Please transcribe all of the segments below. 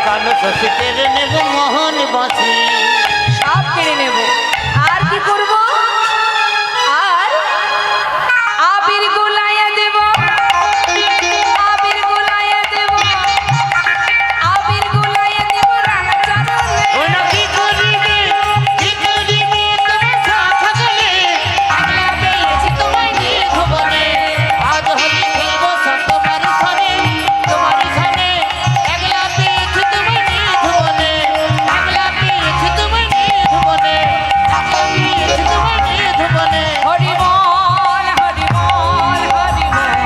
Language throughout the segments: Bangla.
কালো শশী কেড়ে নেব মোহন বাঁশি সব কেড়ে নেব আর কি করব আর আবির গোলায়া দেব আবির গোলায়া দেব আবির গোলায়া দেব রাঙা চরণে ওনা কি করিবে তোমার সাথে গেলে আগলা পেয়েছি তোমায় নিয়ে ভুবনে আজ হলি খেলব তোমার সনে একলা পেয়েছি তোমায় নিয়ে ধুবনে একলা পেয়েছি তোমায় নিয়ে ধুবনে একলা পেয়েছি তোমায় নিয়ে ধুবনে হরি বল হরি বল হরি বল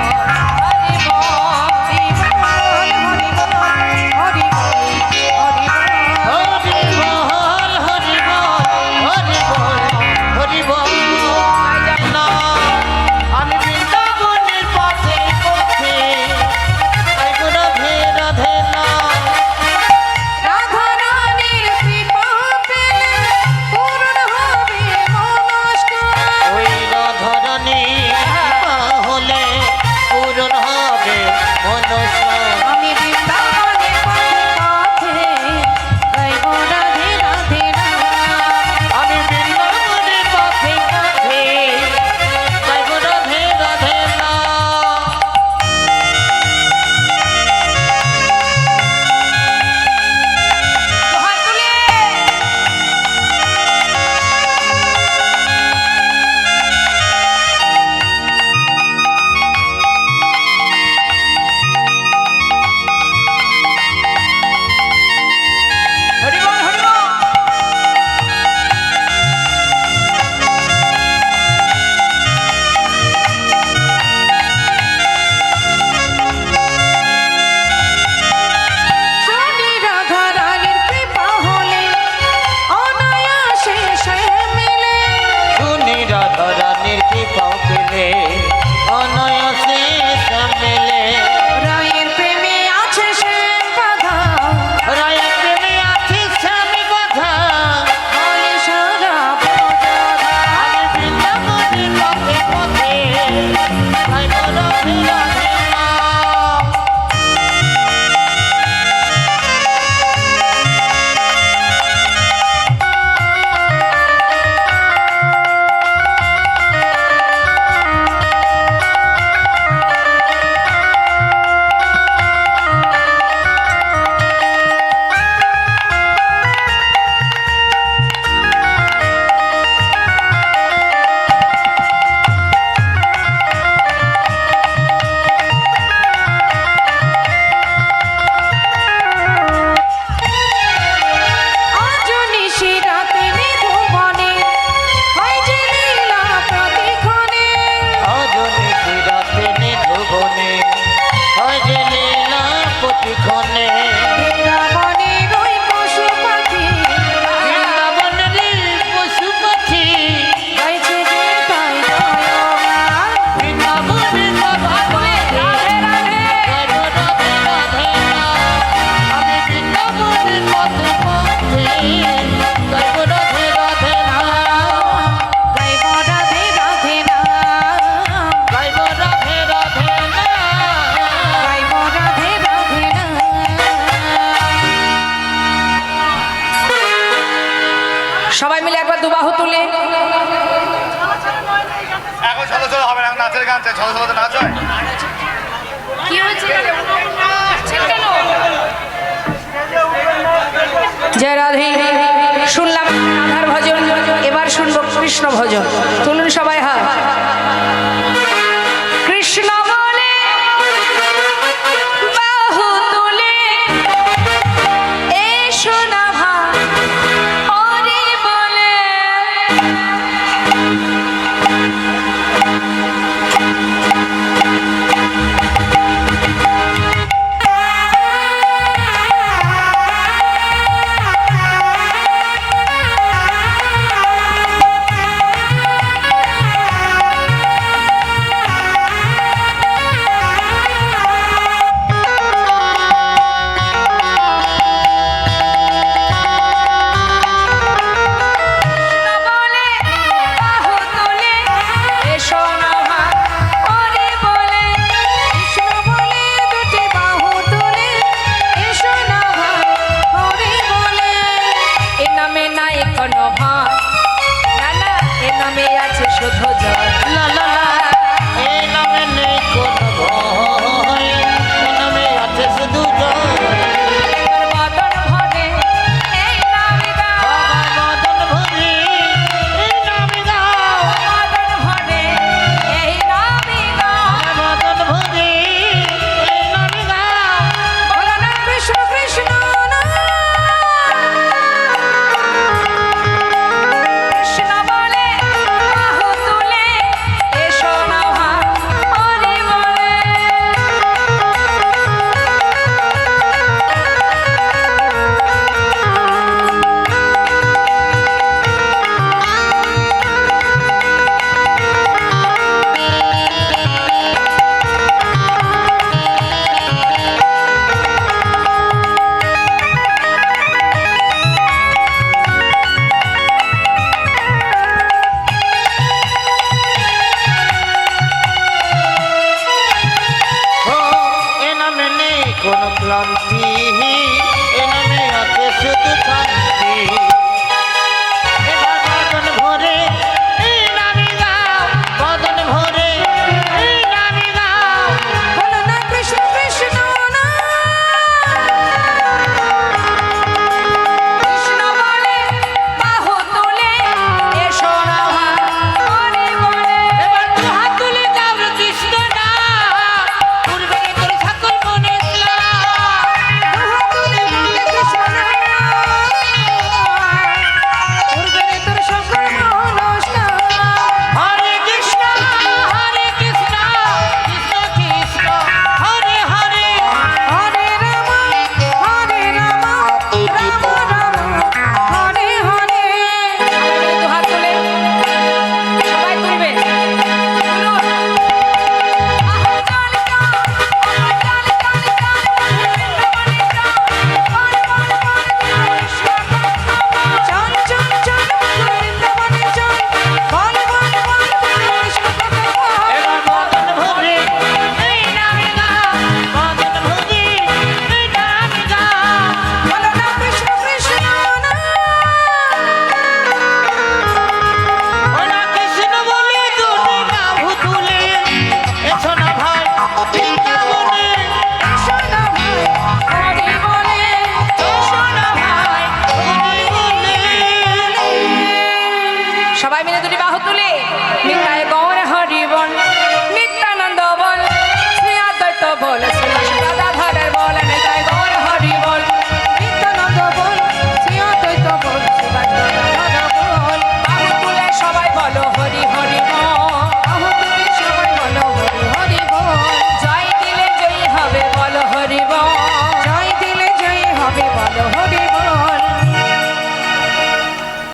হরি বল হরি বল হরি বল হরি বল হরি বল না আমি বৃন্দাবনের পথে পথে তাই গো রাধে রাধে না রাধা রানীর কৃপা পেলে পূর্ণ হবে মনস্ক ওই রাধারানী কৃপা হলে পূরণ হবে মনসা আমি বৃন্দাবনের পথে গাইব রাধে রাধে রাম আমি বৃন্দাবনের পথে পথে তাই গো রাধে রাধে না হাত তুলে হরি বল হরি বল শুনি রাধা রানীর কৃপা হলে অনায়াসে সে মেলে শুনি রাধারানীর কৃপা পেলে অনায়াসে মেলে রায়ের প্রেমে আছে সে বাধা রায়ের প্রেমে আছে স্বামী বাধা বলে সারা প্রজাধা আমি বৃন্দাবনের পথে পথে তাই গো রাধে রাধে না আজ নিশি রাতে নিধুবনে হয় যে লীলা প্রতিক্ষণে অজনী রাতে নিধুবনে হয় যে লীলা প্রতিক্ষণে বৃন্দাবনের ওই পশু পাখি বৃন্দাবনের পশু পাখি গাইছে যে তাই জয়গান বৃন্দাবনের বাবা বলে রাধে রাধে রাধে রাধে না আমি বৃন্দাবনের পথে পথে তাই গো রাধে রাধে না গাইব রাধে রাধে নাম গাইব রাধে রাধে না গাইব রাধে রাধে নাম সবাই মিলে একবার দুবাহু তুলে এখন ছোট ছোট হবে না, এখন নাচের গান চাই, ছোট ছোট তো নাচ হয়। কি হয়েছে জয় রাধে শুনলাম রাধার ভজন এবার শুনবো কৃষ্ণ ভজন তুলুন সবাই হাত কৃষ্ণ বলে বাহু তুলে এসো না ভাই হরি বলে এ নামে আছে শুধু শান্তি